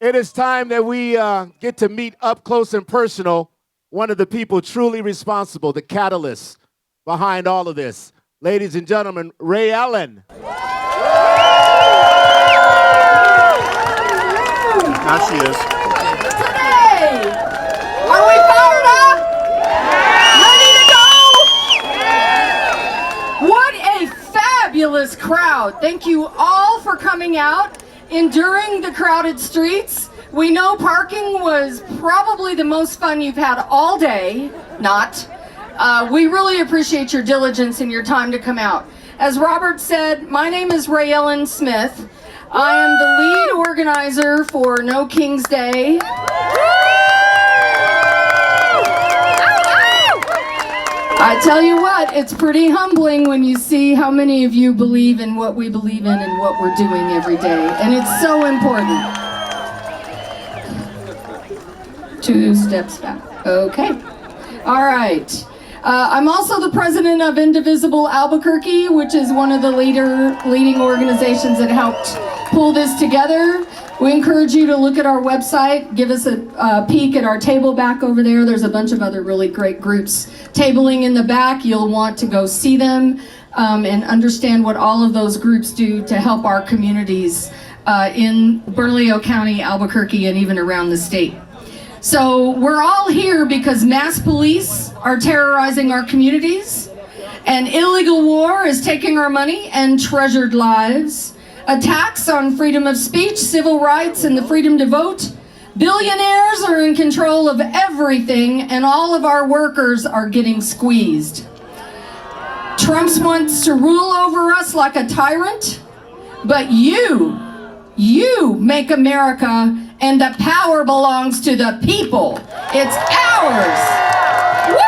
It is time that we get to meet up close and personal one of the people truly responsible, the catalyst behind all of this. Ladies and gentlemen, Ray Allen. Now she is. Today, are we fired up? Ready to go? What a fabulous crowd. Thank you all for coming out, enduring the crowded streets. We know parking was probably the most fun you've had all day. Not. We really appreciate your diligence and your time to come out. As Robert said, my name is Ray Ellen Smith. I am the lead organizer for No King's Day. I tell you what, it's pretty humbling when you see how many of you believe in what we believe in and what we're doing every day. And it's so important. 2 steps back. Okay. All right. I'm also the president of Indivisible Albuquerque, which is one of the leading organizations that helped pull this together. We encourage you to look at our website, give us a peek at our table back over there. There's a bunch of other really great groups tabling in the back. You'll want to go see them and understand what all of those groups do to help our communities in Bernalillo County, Albuquerque, and even around the state. So we're all here because mass police are terrorizing our communities, and illegal war is taking our money and treasured lives. Attacks on freedom of speech, civil rights, and the freedom to vote. Billionaires are in control of everything, and all of our workers are getting squeezed. Trump wants to rule over us like a tyrant, but you make America, and the power belongs to the people. It's ours. Woo!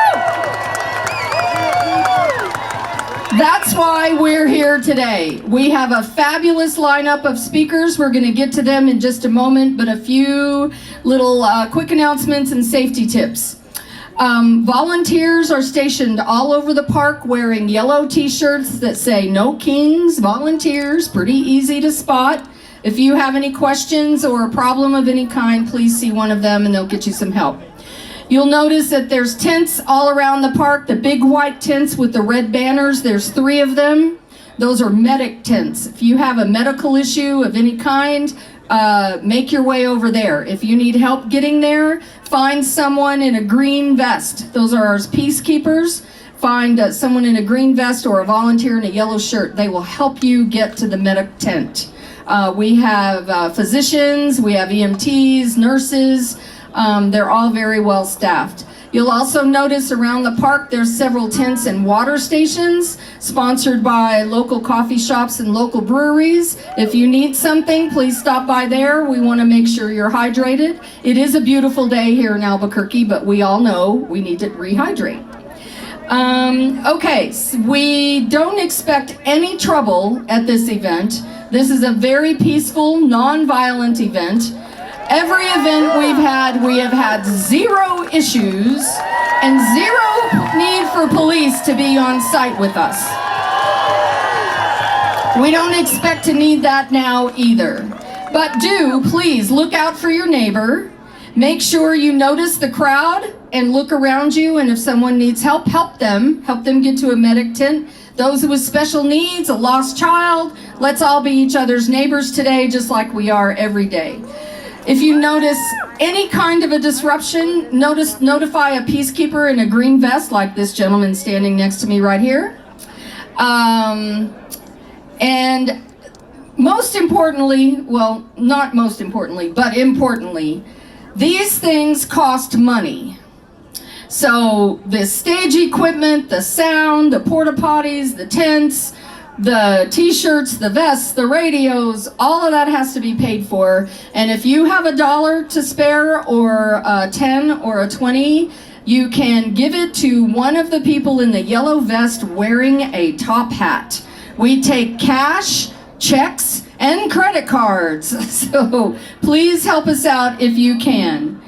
That's why we're here today. We have a fabulous lineup of speakers. We're going to get to them in just a moment, but a few little quick announcements and safety tips. Volunteers are stationed all over the park wearing yellow t-shirts that say No Kings, Volunteers, pretty easy to spot. If you have any questions or a problem of any kind, please see one of them and they'll get you some help. You'll notice that there's tents all around the park, the big white tents with the red banners. There's 3 of them. Those are medic tents. If you have a medical issue of any kind, make your way over there. If you need help getting there, find someone in a green vest. Those are our peacekeepers. Find someone in a green vest or a volunteer in a yellow shirt. They will help you get to the medic tent. We have physicians, we have EMTs, nurses. They're all very well staffed. You'll also notice around the park there's several tents and water stations sponsored by local coffee shops and local breweries. If you need something, please stop by there. We want to make sure you're hydrated. It is a beautiful day here in Albuquerque, but we all know we need to rehydrate. Okay, so we don't expect any trouble at this event. This is a very peaceful, non-violent event. Every event we have had 0 issues and 0 need for police to be on site with us. We don't expect to need that now either. But do please look out for your neighbor. Make sure you notice the crowd and look around you, and if someone needs help, help them get to a medic tent. Those with special needs, a lost child, let's all be each other's neighbors today, just like we are every day. If you notice any kind of a disruption, notify a peacekeeper in a green vest, like this gentleman standing next to me right here. And most importantly, well, not most importantly, but importantly, these things cost money. So the stage equipment, the sound, the porta potties, the tents, the t-shirts, the vests, the radios, all of that has to be paid for. And if you have $1 to spare, or a 10 or a 20, you can give it to one of the people in the yellow vest wearing a top hat. We take cash, checks, and credit cards. So please help us out if you can.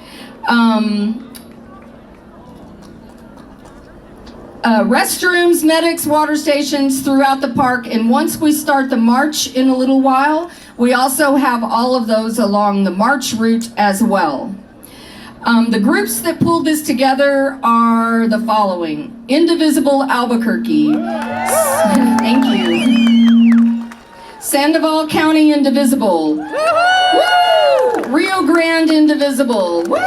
Restrooms, medics, water stations throughout the park, and once we start the march in a little while, We also have all of those along the march route as well. The groups that pulled this together are the following: Indivisible Albuquerque. Thank you. Sandoval County Indivisible. Woo! Rio Grande Indivisible. Woo!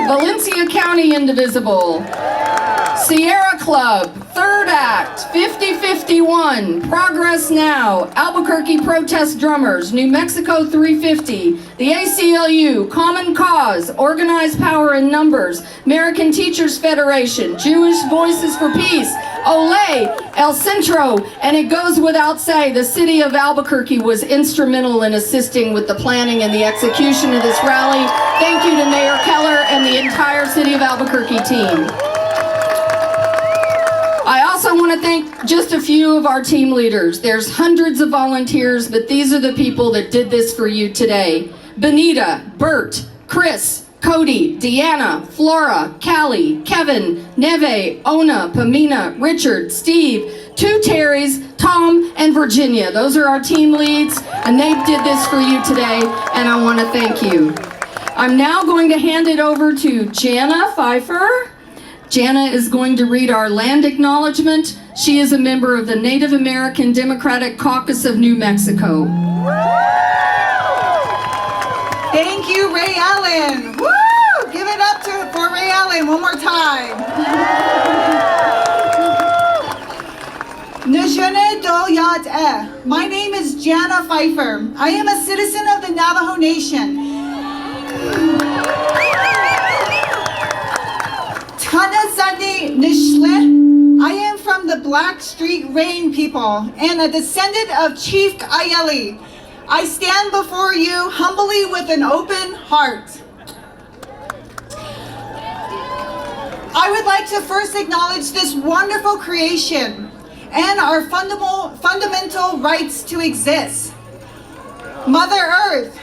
Valencia County Indivisible. Sierra Club, Third Act, 5051, Progress Now, Albuquerque Protest Drummers, New Mexico 350, the ACLU, Common Cause, Organized Power in Numbers, American Teachers Federation, Jewish Voices for Peace, Olé, El Centro, and it goes without saying, the city of Albuquerque was instrumental in assisting with the planning and the execution of this rally. Thank you to Mayor Keller and the entire city of Albuquerque team. I also want to thank just a few of our team leaders. There's hundreds of volunteers, but these are the people that did this for you today. Benita, Bert, Chris, Cody, Deanna, Flora, Callie, Kevin, Neve, Ona, Pamina, Richard, Steve, two Terrys, Tom, and Virginia. Those are our team leads, and they did this for you today, and I want to thank you. I'm now going to hand it over to Jana Pfeiffer. Jana is going to read our land acknowledgement. She is a member of the Native American Democratic Caucus of New Mexico. Thank you, Ray Allen. Woo! Give it up for Ray Allen one more time. Nejene do yat eh. My name is Jana Pfeiffer. I am a citizen of the Navajo Nation. Tanazani Nishle. I am from the Blackstreet Rain people and a descendant of Chief Ayeli. I stand before you humbly with an open heart. I would like to first acknowledge this wonderful creation and our fundamental rights to exist. Mother Earth,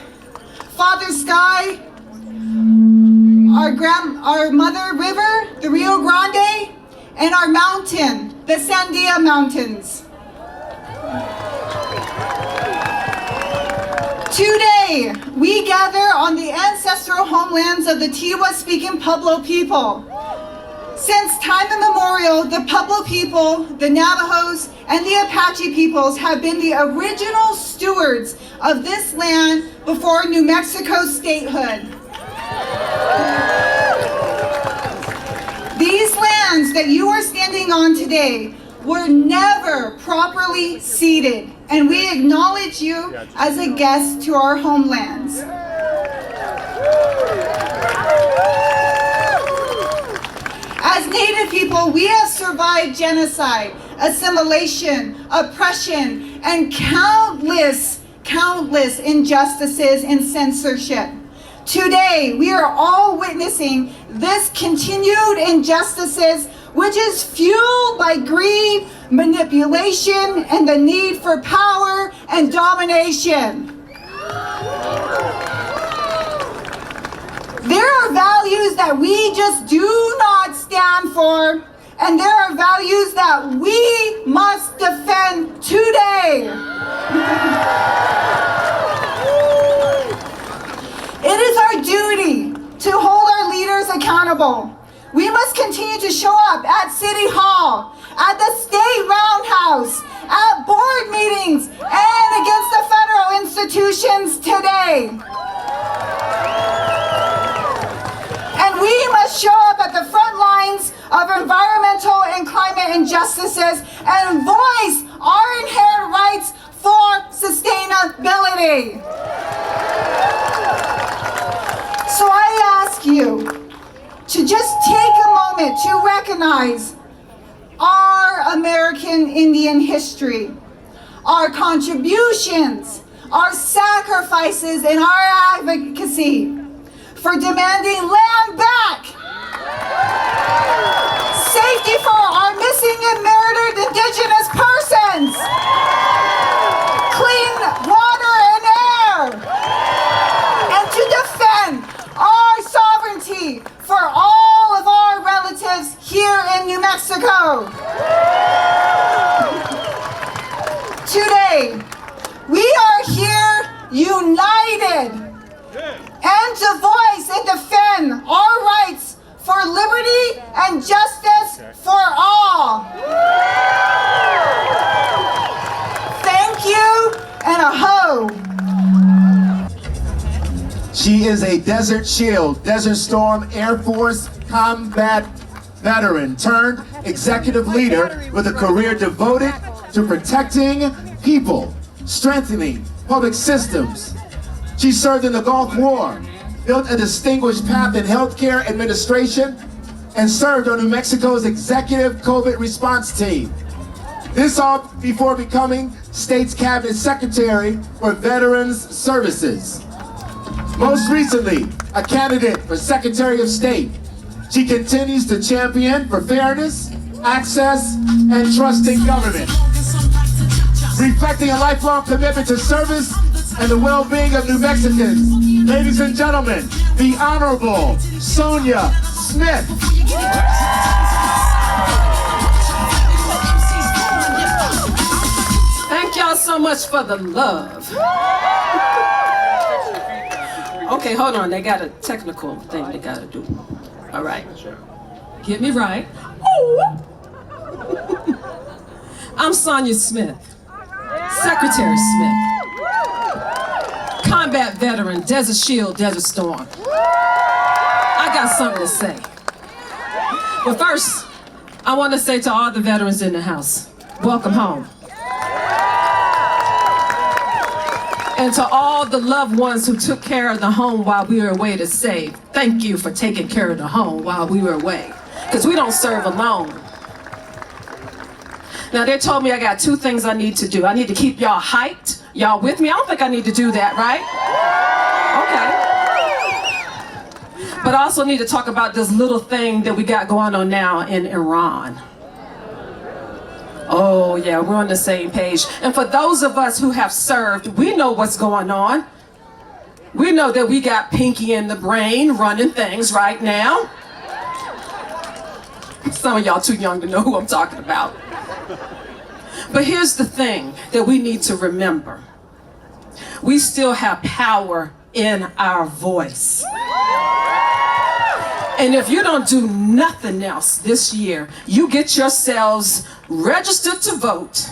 Father Sky, our Mother River, the Rio Grande, and our mountain, the Sandia Mountains. Today, we gather on the ancestral homelands of the Tiwa-speaking Pueblo people. Since time immemorial, the Pueblo people, the Navajos, and the Apache peoples have been the original stewards of this land before New Mexico statehood. These lands that you are standing on today were never properly ceded, and we acknowledge you as a guest to our homelands. As Native people, we have survived genocide, assimilation, oppression, and countless injustices and censorship. Today, we are all witnessing this continued injustices, which is fueled by greed, manipulation, and the need for power and domination. There are values that we just do not stand for, and there are values that we must defend today. It is our duty to hold our leaders accountable. We must continue to show up at City Hall, at the state roundhouse, at board meetings, and against the federal institutions today. And we must show up at the front lines of environmental and climate injustices and voice our inherent rights for sustainability. So I ask you to just take a moment to recognize our American Indian history, our contributions, our sacrifices, and our advocacy for demanding land back, safety for our missing and murdered Indigenous persons, clean water and air, and to defend our sovereignty for all of our relatives here in New Mexico. Today, we are here united, and to voice and defend our rights for liberty and justice for all. Thank you, and aho. She is a Desert Shield, Desert Storm Air Force combat veteran turned executive leader with a career devoted to protecting people, strengthening public systems. She served in the Gulf War, built a distinguished path in healthcare administration, and served on New Mexico's executive COVID response team. This all before becoming State's Cabinet Secretary for Veterans Services. Most recently, a candidate for Secretary of State, she continues to champion for fairness, access, and trust in government. Reflecting a lifelong commitment to service and the well-being of New Mexicans, ladies and gentlemen, the Honorable Sonia Smith. Thank y'all so much for the love. Okay, hold on. They got a technical thing they got to do. All right. Get me right. Ooh. I'm Sonia Smith, Secretary Smith, combat veteran, Desert Shield, Desert Storm. I got something to say. But first, I want to say to all the veterans in the house, welcome home. And to all the loved ones who took care of the home while we were away to save, thank you for taking care of the home while we were away. Because we don't serve alone. Now they told me I got two things I need to do. I need to keep y'all hyped. Y'all with me? I don't think I need to do that, right? Okay. But I also need to talk about this little thing that we got going on now in Iran. Oh yeah, we're on the same page. And for those of us who have served, we know what's going on. We know that we got Pinky in the brain running things right now. Some of y'all too young to know who I'm talking about. But here's the thing that we need to remember. We still have power in our voice. And if you don't do nothing else this year, you get yourselves registered to vote,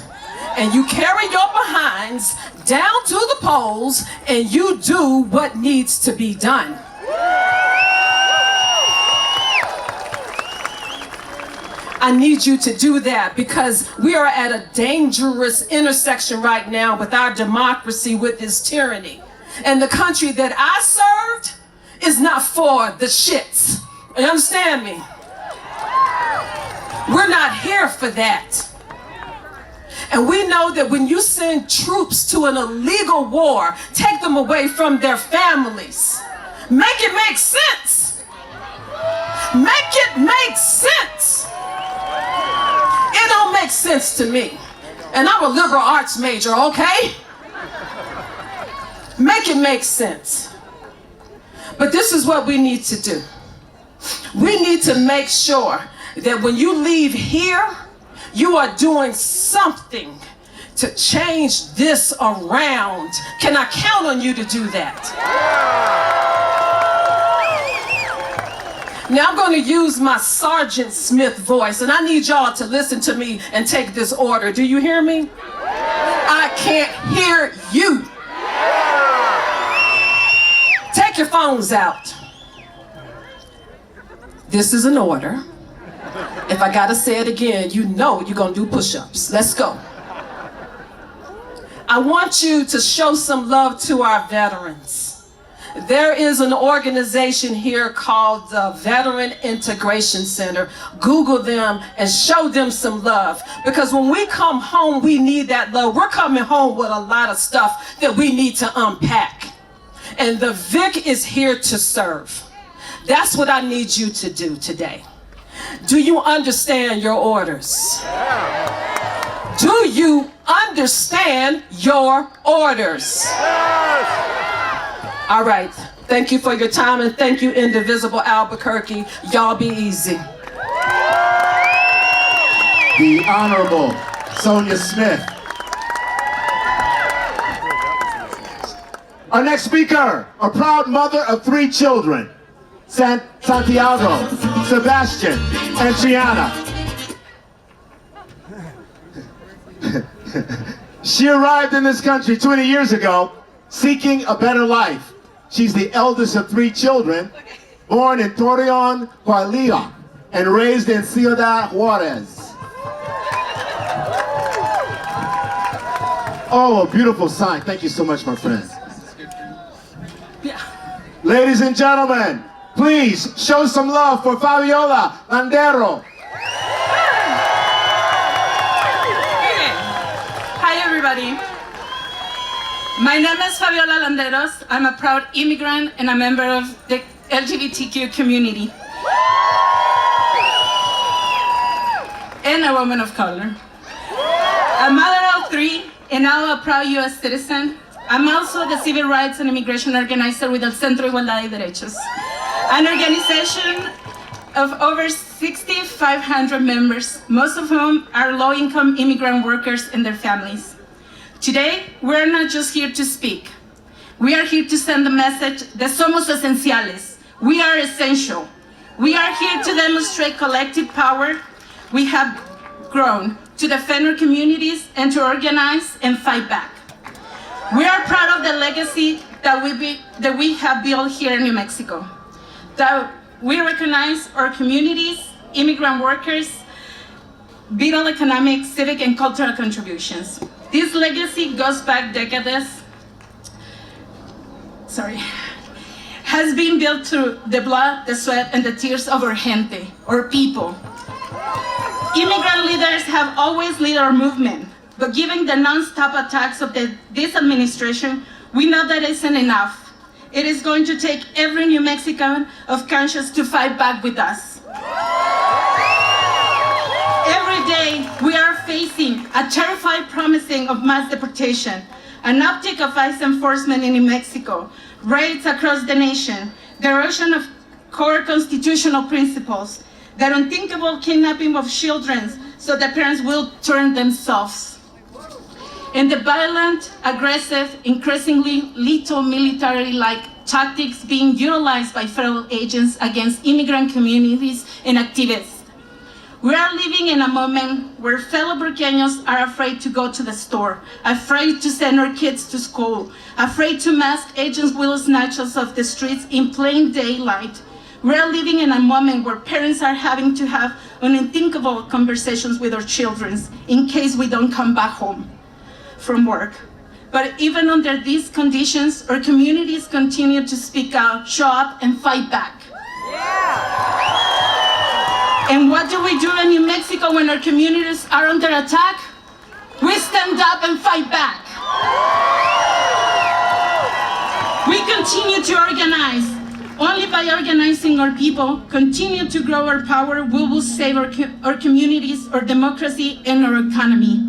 and you carry your behinds down to the polls, and you do what needs to be done. I need you to do that because we are at a dangerous intersection right now with our democracy, with this tyranny. And the country that I served is not for the shits. You understand me? We're not here for that. And we know that when you send troops to an illegal war, take them away from their families, make it make sense. Make it make sense. It don't make sense to me. And I'm a liberal arts major, okay? Make it make sense. But this is what we need to do. We need to make sure that when you leave here, you are doing something to change this around. Can I count on you to do that? Now I'm going to use my Sergeant Smith voice, and I need y'all to listen to me and take this order. Do you hear me? I can't hear you. Take your phones out. This is an order. If I gotta say it again, you know you're gonna do push-ups. Let's go. I want you to show some love to our veterans. There is an organization here called the Veteran Integration Center. Google them and show them some love. Because when we come home, we need that love. We're coming home with a lot of stuff that we need to unpack. And the VIC is here to serve. That's what I need you to do today. Do you understand your orders? Do you understand your orders? All right. Thank you for your time, and thank you, Indivisible Albuquerque. Y'all be easy. The Honorable Sonia Smith. Our next speaker, a proud mother of 3 children, Santiago, Sebastian, and Gianna. She arrived in this country 20 years ago, seeking a better life. She's the eldest of 3 children, born in Torreon, Coahuila, and raised in Ciudad Juarez. Oh, a beautiful sign. Thank you so much, my friend. Ladies and gentlemen, please show some love for Fabiola Landero. Hi, everybody. My name is Fabiola Landeros. I'm a proud immigrant and a member of the LGBTQ community. And a woman of color. A mother of 3 and now a proud U.S. citizen. I'm also the civil rights and immigration organizer with El Centro Igualdad y Derechos, an organization of over 6,500 members, most of whom are low-income immigrant workers and their families. Today, we're not just here to speak. We are here to send the message that somos esenciales. We are essential. We are here to demonstrate collective power. We have grown to defend our communities and to organize and fight back. We are proud of the legacy that we have built here in New Mexico. That we recognize our communities, immigrant workers, vital economic, civic, and cultural contributions. This legacy goes back decades. Has been built through the blood, the sweat, and the tears of our gente, our people. Immigrant leaders have always led our movement, but given the non-stop attacks of this administration, we know that isn't enough. It is going to take every New Mexican of conscience to fight back with us. Every day, we are facing a terrified promising of mass deportation, an uptick of ICE enforcement in New Mexico, raids across the nation, the erosion of core constitutional principles, the unthinkable kidnapping of children so the parents will turn themselves, and the violent, aggressive, increasingly lethal military-like tactics being utilized by federal agents against immigrant communities and activists. We are living in a moment where fellow Burqueños are afraid to go to the store, afraid to send our kids to school, afraid to mask agents will snatch us off the streets in plain daylight. We are living in a moment where parents are having to have unthinkable conversations with our children in case we don't come back home from work. But even under these conditions, our communities continue to speak out, show up, and fight back. And what do we do in New Mexico when our communities are under attack? We stand up and fight back. We continue to organize. Only by organizing our people, continue to grow our power, we will save our communities, our democracy, and our economy.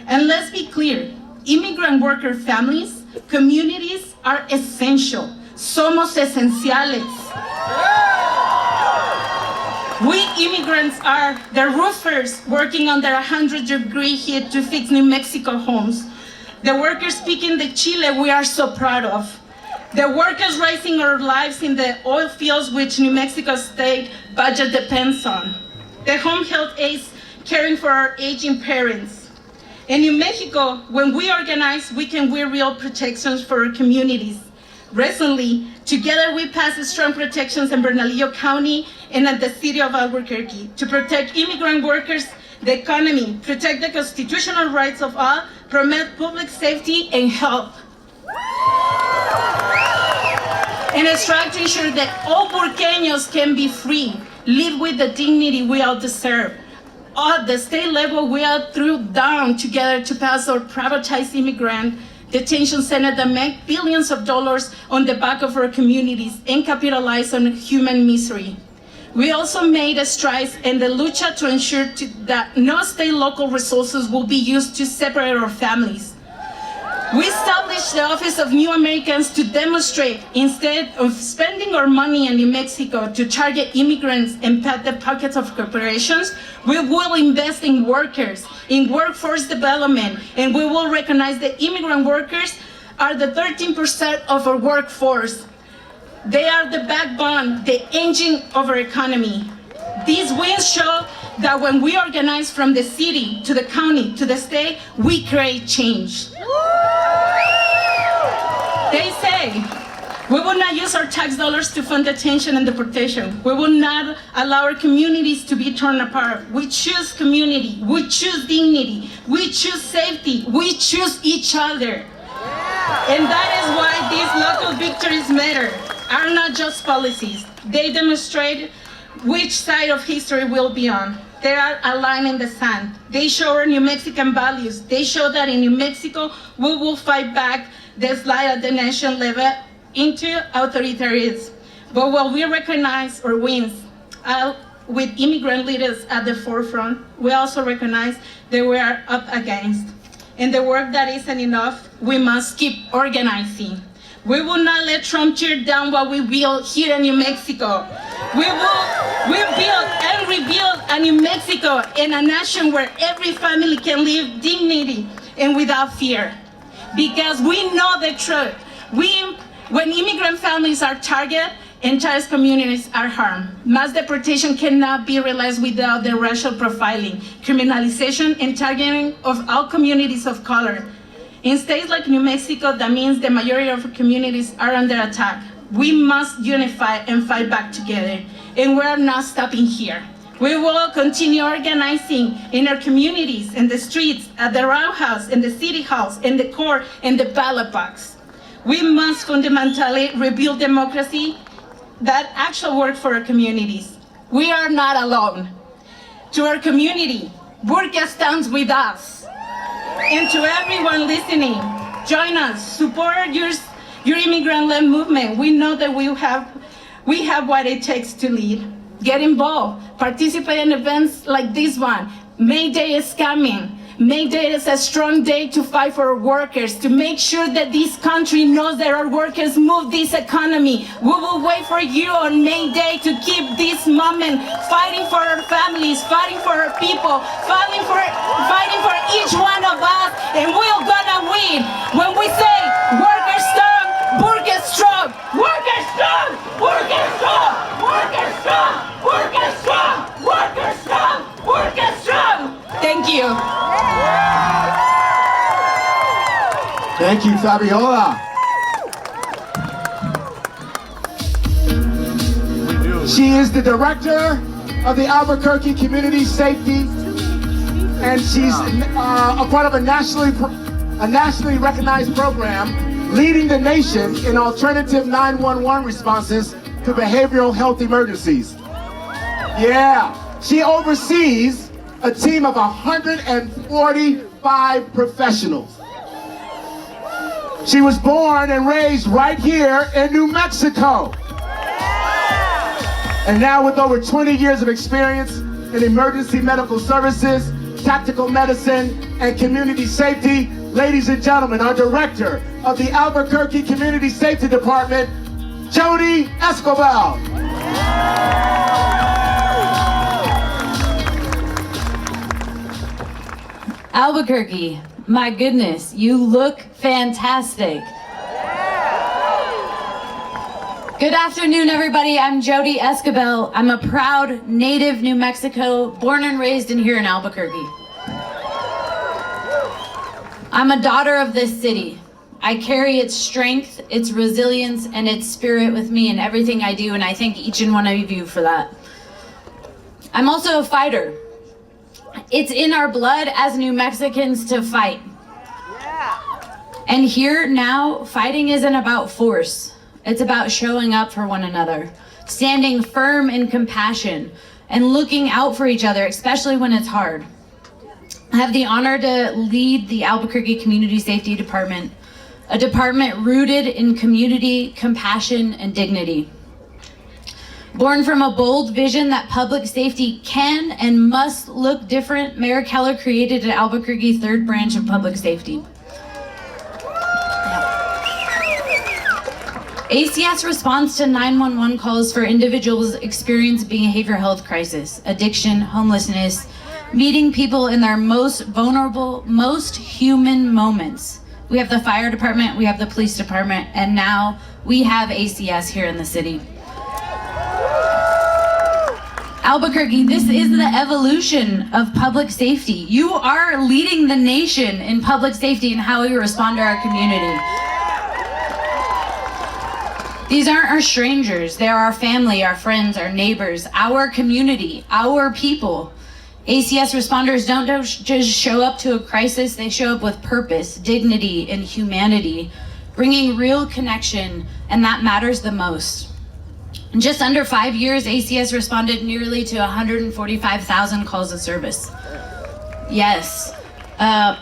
And let's be clear, immigrant worker families, communities are essential. Somos esenciales. We immigrants are the roofers working under 100-degree heat to fix New Mexico homes. The workers speaking the Chile we are so proud of. The workers raising our lives in the oil fields which New Mexico state budget depends on. The home health aides caring for our aging parents. In New Mexico, when we organize, we can wear real protections for our communities. Recently, together we passed strong protections in Bernalillo County and at the city of Albuquerque to protect immigrant workers, the economy, protect the constitutional rights of all, promote public safety and health. And strive to ensure that all Burqueños can be free, live with the dignity we all deserve. At the state level, we all threw down together to pass our privatized immigrant detention center that make billions of dollars on the back of our communities and capitalize on human misery. We also made strides in the lucha to ensure that no state local resources will be used to separate our families. We established the Office of New Americans to demonstrate, instead of spending our money in New Mexico to target immigrants and pat the pockets of corporations, we will invest in workers, in workforce development, and we will recognize that immigrant workers are the 13% of our workforce. They are the backbone, the engine of our economy. These wins show that when we organize from the city to the county to the state, we create change. They say, we will not use our tax dollars to fund detention and deportation. We will not allow our communities to be torn apart. We choose community, we choose dignity, we choose safety, we choose each other. And that is why these local victories matter, are not just policies. They demonstrate which side of history we'll be on. They are a line in the sand. They show our New Mexican values. They show that in New Mexico, we will fight back the slide at the nation level into authoritarianism. But while we recognize our wins, with immigrant leaders at the forefront, we also recognize that we are up against. And the work that isn't enough, we must keep organizing. We will not let Trump tear down what we built here in New Mexico. We build and rebuild a New Mexico and a nation where every family can live dignity and without fear. Because we know the truth. When immigrant families are targeted, entire communities are harmed. Mass deportation cannot be realized without the racial profiling, criminalization, and targeting of all communities of color. In states like New Mexico, that means the majority of communities are under attack. We must unify and fight back together, and we're not stopping here. We will continue organizing in our communities, in the streets, at the roundhouse, in the city halls, in the court, and the ballot box. We must fundamentally rebuild democracy that actually work for our communities. We are not alone. To our community, Burka stands with us. And to everyone listening, join us, support your immigrant-led movement. We know that we have what it takes to lead. Get involved, participate in events like this one. May Day is coming. May Day is a strong day to fight for our workers, to make sure that this country knows that our workers move this economy. We will wait for you on May Day to keep this moment fighting for our families, fighting for our people, fighting for each one of us, and we're gonna win. When we say workers strong, workers strong, workers strong, workers strong, workers strong, workers strong, workers strong, workers strong. Thank you. Thank you, Fabiola. She is the director of the Albuquerque Community Safety, and she's a part of a nationally recognized program leading the nation in alternative 911 responses to behavioral health emergencies. Yeah, she oversees a team of 145 professionals. She was born and raised right here in New Mexico. And now with over 20 years of experience in emergency medical services, tactical medicine, and community safety, ladies and gentlemen, our director of the Albuquerque Community Safety Department, Jody Escobar. Albuquerque, my goodness, you look fantastic. Good afternoon, everybody. I'm Jody Escobar. I'm a proud native New Mexico, born and raised in here in Albuquerque. I'm a daughter of this city. I carry its strength, its resilience, and its spirit with me in everything I do, and I thank each and one of you for that. I'm also a fighter. It's in our blood as New Mexicans to fight. And here now, fighting isn't about force. It's about showing up for one another, standing firm in compassion, and looking out for each other, especially when it's hard. I have the honor to lead the Albuquerque Community Safety Department, a department rooted in community, compassion, and dignity. Born from a bold vision that public safety can and must look different, Mayor Keller created an Albuquerque third branch of public safety. ACS responds to 911 calls for individuals experiencing behavioral health crisis, addiction, homelessness, meeting people in their most vulnerable, most human moments, We have the fire department, we have the police department, and now we have ACS here in the city. Albuquerque, this is the evolution of public safety. You are leading the nation in public safety and how we respond to our community. These aren't our strangers. They're our family, our friends, our neighbors, our community, our people. ACS responders don't just show up to a crisis, they show up with purpose, dignity, and humanity, bringing real connection, and that matters the most. In just under 5 years, ACS responded nearly to 145,000 calls of service. Yes,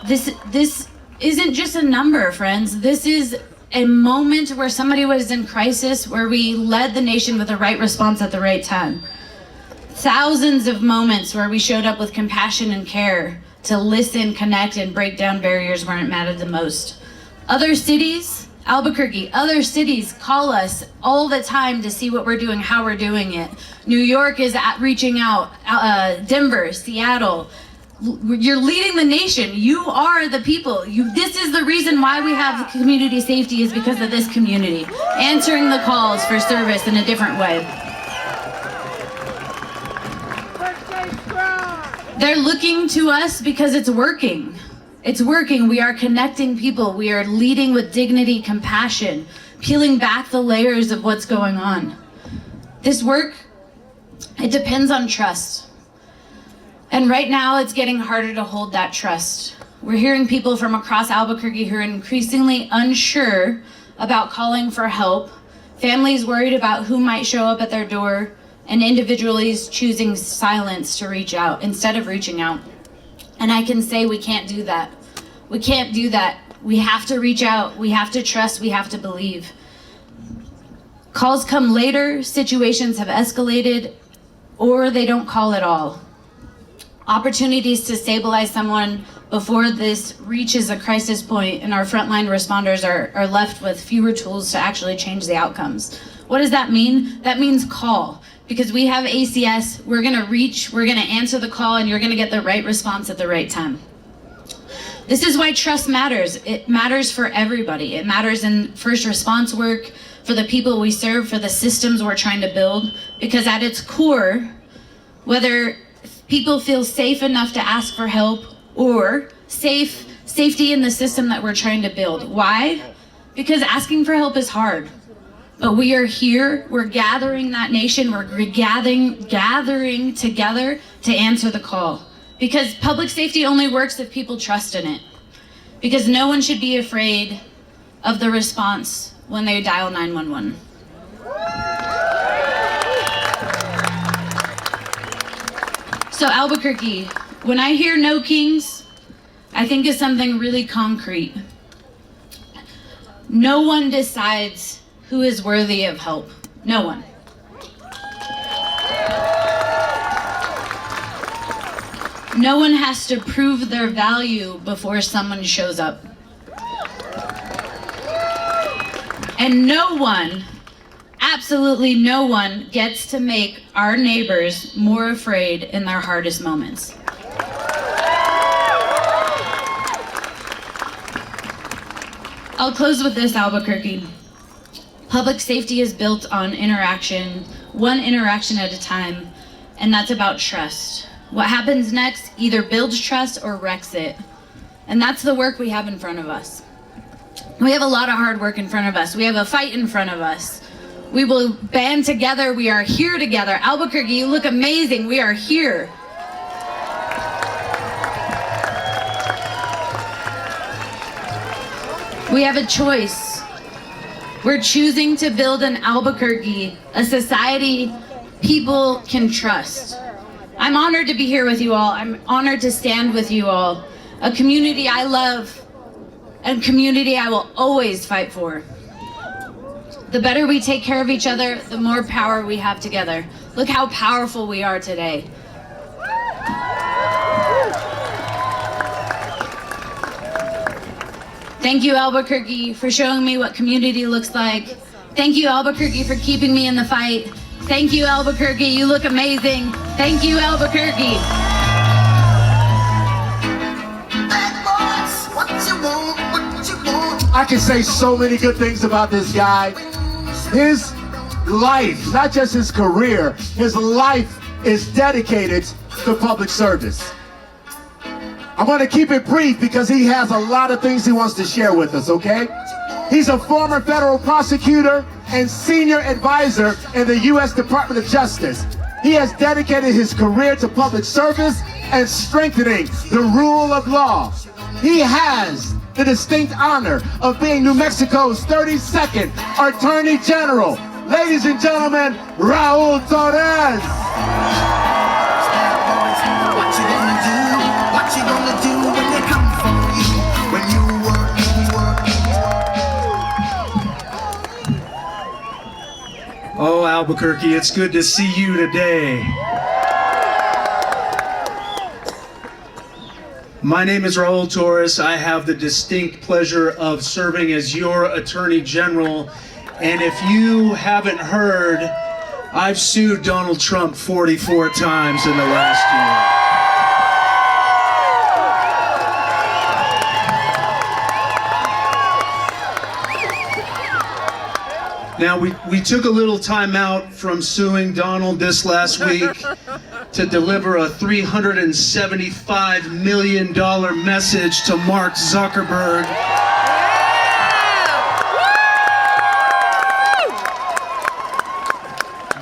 this isn't just a number, friends. This is a moment where somebody was in crisis, where we led the nation with the right response at the right time. Thousands of moments where we showed up with compassion and care to listen, connect, and break down barriers where it mattered the most. Other cities, Albuquerque, other cities call us all the time to see what we're doing, how we're doing it. New York is reaching out, Denver, Seattle. You're leading the nation. You are the people. This is the reason why we have community safety, is because of this community, answering the calls for service in a different way. They're looking to us because it's working. It's working. We are connecting people. We are leading with dignity, compassion, peeling back the layers of what's going on. This work, it depends on trust. And right now, it's getting harder to hold that trust. We're hearing people from across Albuquerque who are increasingly unsure about calling for help, families worried about who might show up at their door, and individuals choosing silence to reach out instead of reaching out. And I can say we can't do that. We can't do that. We have to reach out. We have to trust. We have to believe. Calls come later, situations have escalated, or they don't call at all. Opportunities to stabilize someone before this reaches a crisis point, and our frontline responders are left with fewer tools to actually change the outcomes. What does that mean? That means call. Because we have ACS, we're gonna reach, we're gonna answer the call, and you're gonna get the right response at the right time. This is why trust matters. It matters for everybody. It matters in first response work, for the people we serve, for the systems we're trying to build. Because at its core, whether people feel safe enough to ask for help or safety in the system that we're trying to build. Why? Because asking for help is hard. But we are here, we're gathering that nation, we're gathering together to answer the call. Because public safety only works if people trust in it. Because no one should be afraid of the response when they dial 911. So Albuquerque, when I hear no kings, I think of something really concrete. No one decides who is worthy of help. No one. No one has to prove their value before someone shows up. And no one, absolutely no one, gets to make our neighbors more afraid in their hardest moments. I'll close with this, Albuquerque. Public safety is built on interaction, one interaction at a time, and that's about trust. What happens next either builds trust or wrecks it. And that's the work we have in front of us. We have a lot of hard work in front of us. We have a fight in front of us. We will band together. We are here together. Albuquerque, you look amazing. We are here. We have a choice. We're choosing to build an Albuquerque, a society people can trust. I'm honored to be here with you all. I'm honored to stand with you all. A community I love, a community I will always fight for. The better we take care of each other, the more power we have together. Look how powerful we are today. Thank you, Albuquerque, for showing me what community looks like. Thank you, Albuquerque, for keeping me in the fight. Thank you, Albuquerque. You look amazing. Thank you, Albuquerque. Bad boys, what you want, I can say so many good things about this guy. His life, not just his career, his life is dedicated to public service. I'm going to keep it brief because he has a lot of things he wants to share with us, okay? He's a former federal prosecutor and senior advisor in the U.S. Department of Justice. He has dedicated his career to public service and strengthening the rule of law. He has the distinct honor of being New Mexico's 32nd Attorney General. Ladies and gentlemen, Raul Torres. What you gonna do? What you gonna do when they come for you? When you work. Oh, Albuquerque, it's good to see you today. My name is Raul Torres. I have the distinct pleasure of serving as your Attorney General. And if you haven't heard, I've sued Donald Trump 44 times in the last year. Now, we took a little time out from suing Donald this last week to deliver a $375 million message to Mark Zuckerberg.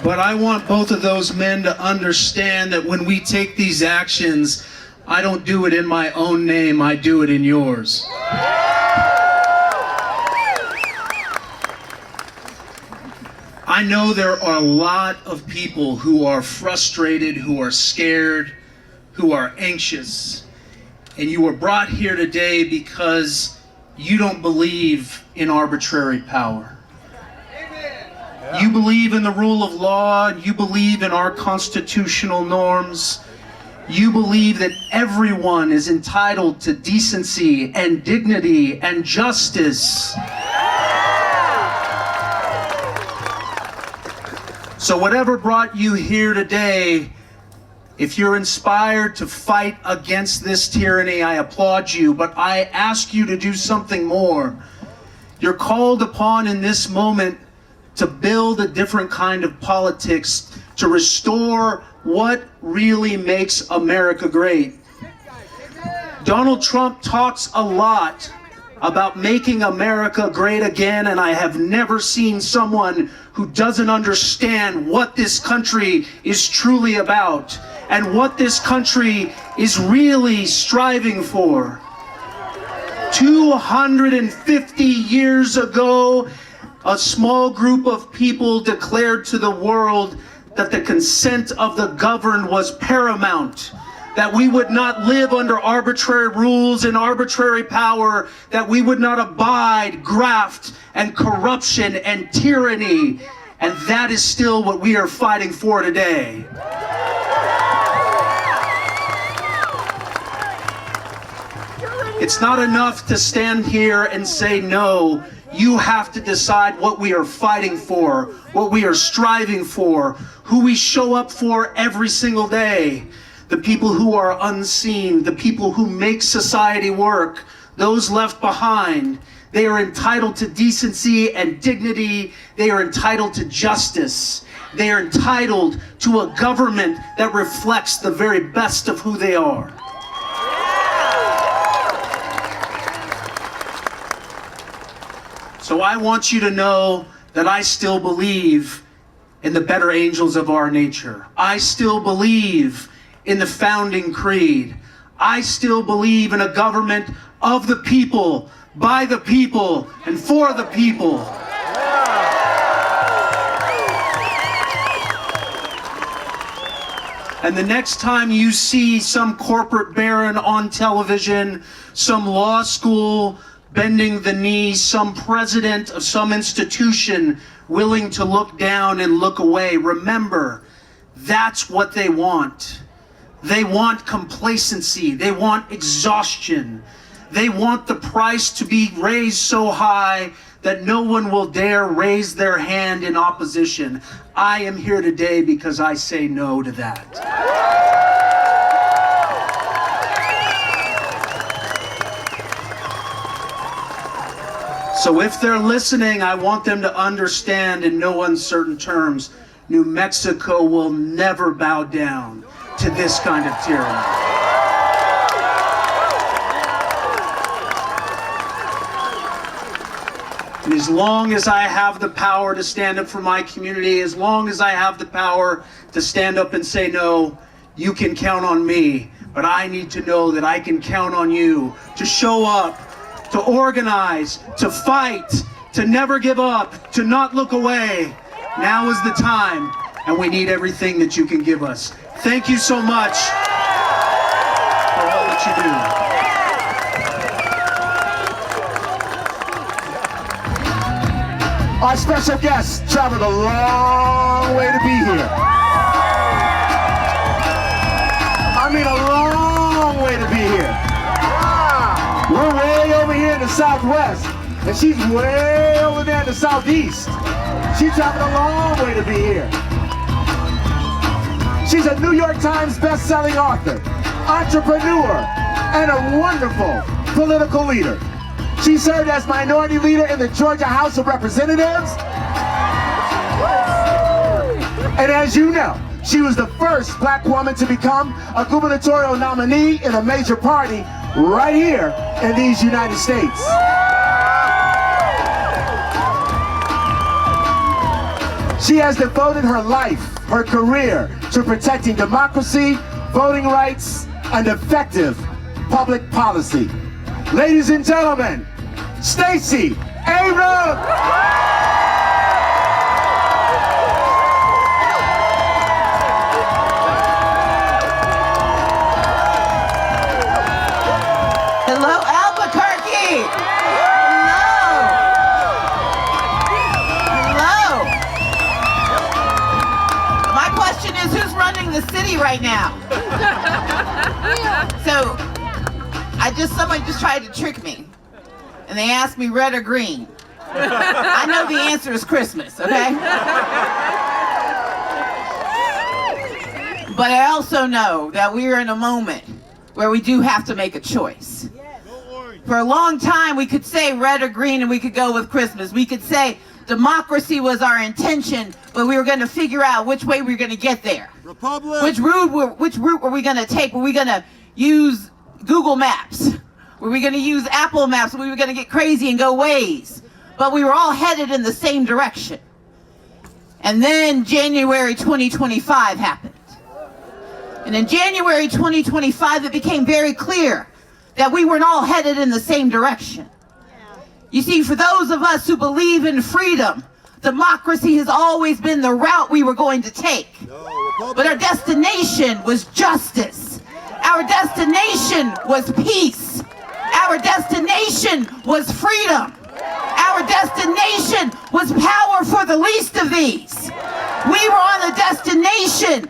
But I want both of those men to understand that when we take these actions, I don't do it in my own name, I do it in yours. I know there are a lot of people who are frustrated, who are scared, who are anxious. And you were brought here today because you don't believe in arbitrary power. You believe in the rule of law, and you believe in our constitutional norms. You believe that everyone is entitled to decency and dignity and justice. So whatever brought you here today, if you're inspired to fight against this tyranny, I applaud you, but I ask you to do something more. You're called upon in this moment to build a different kind of politics, to restore what really makes America great. Donald Trump talks a lot about making America great again, and I have never seen someone who doesn't understand what this country is truly about and what this country is really striving for. 250 years ago, a small group of people declared to the world that the consent of the governed was paramount, that we would not live under arbitrary rules and arbitrary power, that we would not abide graft and corruption and tyranny. And that is still what we are fighting for today. It's not enough to stand here and say no. You have to decide what we are fighting for, what we are striving for, who we show up for every single day. The people who are unseen, the people who make society work, those left behind. They are entitled to decency and dignity. They are entitled to justice. They are entitled to a government that reflects the very best of who they are. So I want you to know that I still believe in the better angels of our nature. I still believe in the founding creed. I still believe in a government of the people, by the people, and for the people. And the next time you see some corporate baron on television, some law school bending the knee, some president of some institution willing to look down and look away, remember, that's what they want. They want complacency. They want exhaustion. They want the price to be raised so high that no one will dare raise their hand in opposition. I am here today because I say no to that. So if they're listening, I want them to understand in no uncertain terms, New Mexico will never bow down to this kind of tyranny. And as long as I have the power to stand up for my community, as long as I have the power to stand up and say no, you can count on me. But I need to know that I can count on you to show up, to organize, to fight, to never give up, to not look away. Now is the time, and we need everything that you can give us. Thank you so much for all that you do. Our special guest traveled a long way to be here. I mean, a long way to be here. We're way over here in the Southwest, and she's way over there in the Southeast. She traveled a long way to be here. She's a New York Times best-selling author, entrepreneur, and a wonderful political leader. She served as minority leader in the Georgia House of Representatives. And as you know, she was the first black woman to become a gubernatorial nominee in a major party right here in these United States. She has devoted her life, her career, to protecting democracy, voting rights, and effective public policy. Ladies and gentlemen, Stacey Abrams! Hello, Albuquerque! Hello! My question is, who's running the city right now? So, somebody just tried to trick me. And they asked me red or green. I know the answer is Christmas, okay? But I also know that we are in a moment where we do have to make a choice. For a long time, we could say red or green and we could go with Christmas. We could say democracy was our intention, but we were going to figure out which way we were going to get there. Republic. Which route were we going to take? Were we going to use Google Maps? Were we going to use Apple Maps? We were going to get crazy and go Waze. But we were all headed in the same direction. And then January 2025 happened. And in January 2025, it became very clear that we weren't all headed in the same direction. You see, for those of us who believe in freedom, democracy has always been the route we were going to take. But our destination was justice. Our destination was peace. Our destination was freedom. Our destination was power for the least of these. We were on a destination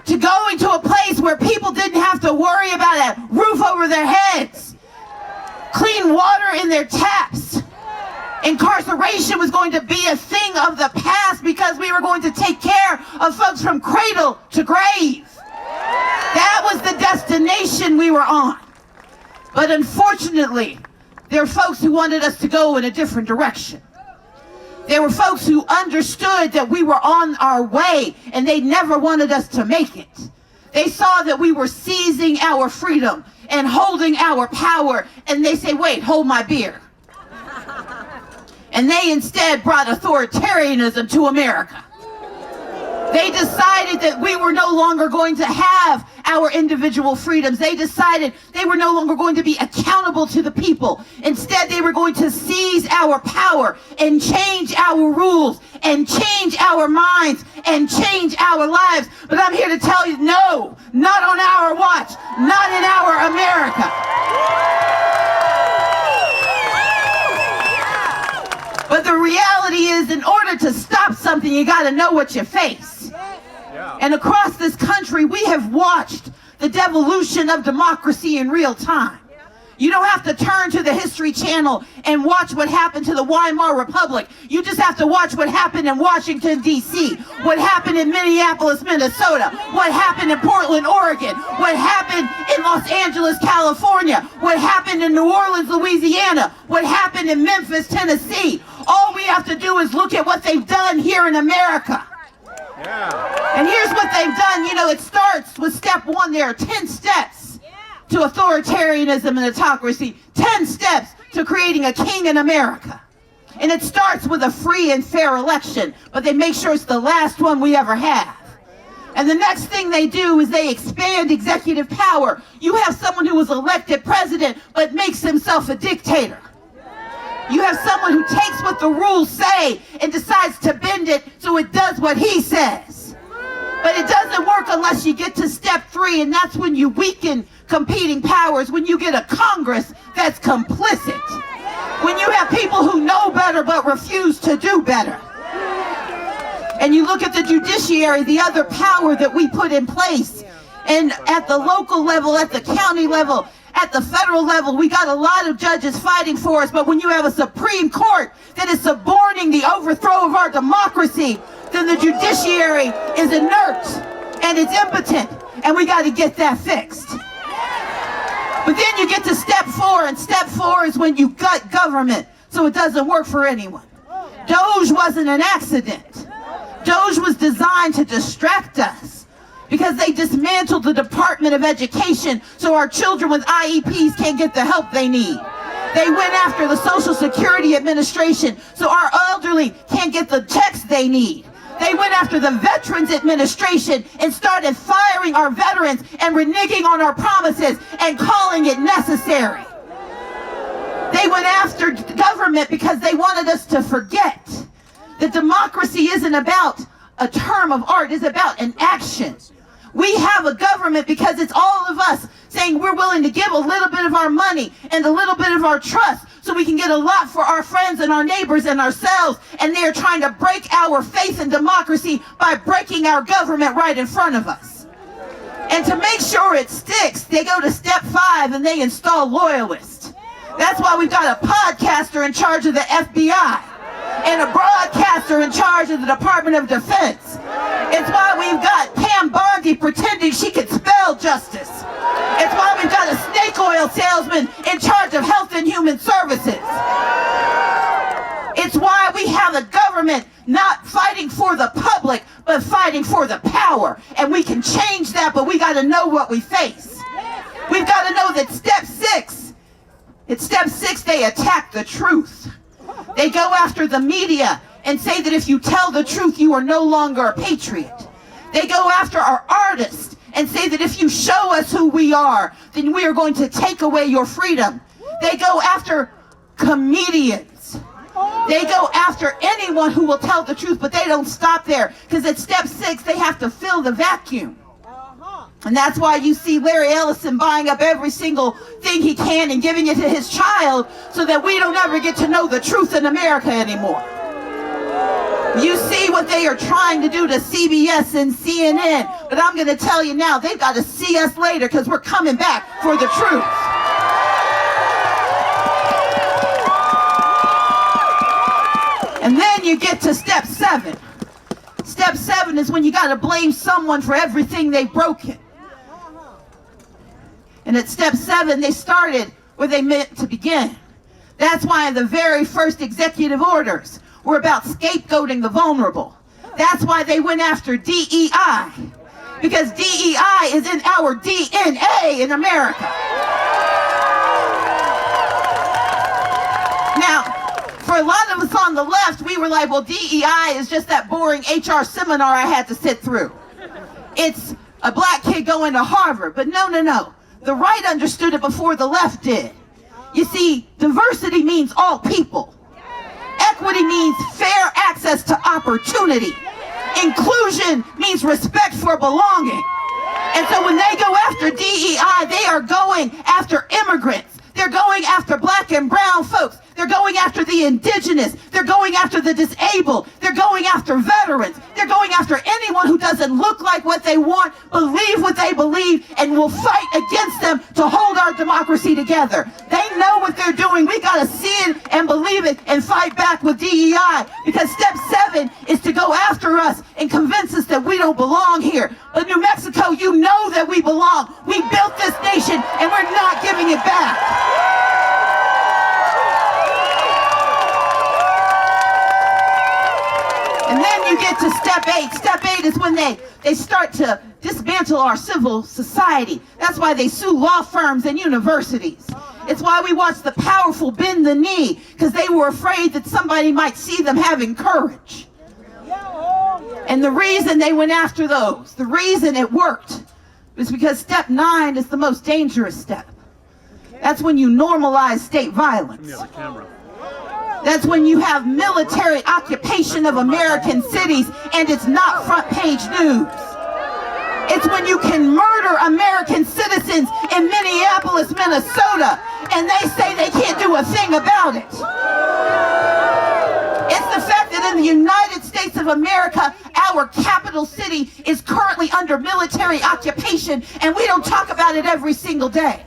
to going to a place where people didn't have to worry about a roof over their heads, clean water in their taps. Incarceration was going to be a thing of the past because we were going to take care of folks from cradle to grave. That was the destination we were on. But unfortunately, there are folks who wanted us to go in a different direction. There were folks who understood that we were on our way and they never wanted us to make it. They saw that we were seizing our freedom and holding our power, and they say, wait, hold my beer. And they instead brought authoritarianism to America. They decided that we were no longer going to have our individual freedoms. They decided they were no longer going to be accountable to the people. Instead, they were going to seize our power and change our rules and change our minds and change our lives. But I'm here to tell you, no, not on our watch, not in our America. But the reality is, in order to stop something, you got to know what you face. And across this country, we have watched the devolution of democracy in real time. You don't have to turn to the History Channel and watch what happened to the Weimar Republic. You just have to watch what happened in Washington, D.C., what happened in Minneapolis, Minnesota, what happened in Portland, Oregon, what happened in Los Angeles, California, what happened in New Orleans, Louisiana, what happened in Memphis, Tennessee. All we have to do is look at what they've done here in America. And here's what they've done. You know, it starts with step one. There are 10 steps to authoritarianism and autocracy, 10 steps to creating a king in America. And it starts with a free and fair election, but they make sure it's the last one we ever have. And the next thing they do is they expand executive power. You have someone who was elected president, but makes himself a dictator. You have someone who takes what the rules say and decides to bend it so it does what he says. But it doesn't work unless you get to step 3, and that's when you weaken competing powers, when you get a Congress that's complicit, when you have people who know better but refuse to do better. And you look at the judiciary, the other power that we put in place, and at the local level, at the county level, at the federal level, we got a lot of judges fighting for us, but when you have a Supreme Court that is suborning the overthrow of our democracy, then the judiciary is inert and it's impotent, and we got to get that fixed. But then you get to step 4, and step 4 is when you gut government so it doesn't work for anyone. Doge wasn't an accident. Doge was designed to distract us because they dismantled the Department of Education so our children with IEPs can't get the help they need. They went after the Social Security Administration so our elderly can't get the checks they need. They went after the Veterans Administration and started firing our veterans and reneging on our promises and calling it necessary. They went after government because they wanted us to forget that democracy isn't about a term of art, it's about an action. We have a government because it's all of us saying we're willing to give a little bit of our money and a little bit of our trust so we can get a lot for our friends and our neighbors and ourselves. And they're trying to break our faith in democracy by breaking our government right in front of us. And to make sure it sticks, they go to step 5 and they install loyalists. That's why we've got a podcaster in charge of the FBI and a broadcaster in charge of the Department of Defense. It's why we've got Pam Bondi pretending she can spell justice. It's why we've got a snake oil salesman in charge of Health and Human Services. It's why we have a government not fighting for the public, but fighting for the power. And we can change that, but we got to know what we face. We've got to know that step 6, they attack the truth. They go after the media and say that if you tell the truth, you are no longer a patriot. They go after our artists and say that if you show us who we are, then we are going to take away your freedom. They go after comedians. They go after anyone who will tell the truth, but they don't stop there, because at step 6, they have to fill the vacuum. And that's why you see Larry Ellison buying up every single thing he can and giving it to his child so that we don't ever get to know the truth in America anymore. You see what they are trying to do to CBS and CNN, but I'm going to tell you now, they've got to see us later, because we're coming back for the truth. And then you get to step 7. Step 7 is when you got to blame someone for everything they've broken. And at step 7, they started where they meant to begin. That's why the very first executive orders were about scapegoating the vulnerable. That's why they went after DEI, because DEI is in our DNA in America. Now, for a lot of us on the left, we were like, well, DEI is just that boring HR seminar I had to sit through. It's a black kid going to Harvard. But no. The right understood it before the left did. You see, diversity means all people. Equity means fair access to opportunity. Inclusion means respect for belonging. And so when they go after DEI, they are going after immigrants. They're going after black and brown folks. They're going after the indigenous. They're going going after the disabled. They're going after veterans. They're going after anyone who doesn't look like what they want, believe what they believe, and will fight against them to hold our democracy together. They know what they're doing. We got to see it and believe it and fight back with DEI, because step 7 is to go after us and convince us that we don't belong here. But New Mexico, you know that we belong. We built this nation and we're not giving it back. And then you get to step 8. Step 8 is when they start to dismantle our civil society. That's why they sue law firms and universities. It's why we watch the powerful bend the knee, because they were afraid that somebody might see them having courage. And the reason they went after those, the reason it worked, is because step 9 is the most dangerous step. That's when you normalize state violence. That's when you have military occupation of American cities and it's not front page news. It's when you can murder American citizens in Minneapolis, Minnesota, and they say they can't do a thing about it. It's the fact that in the United States of America, our capital city is currently under military occupation, and we don't talk about it every single day.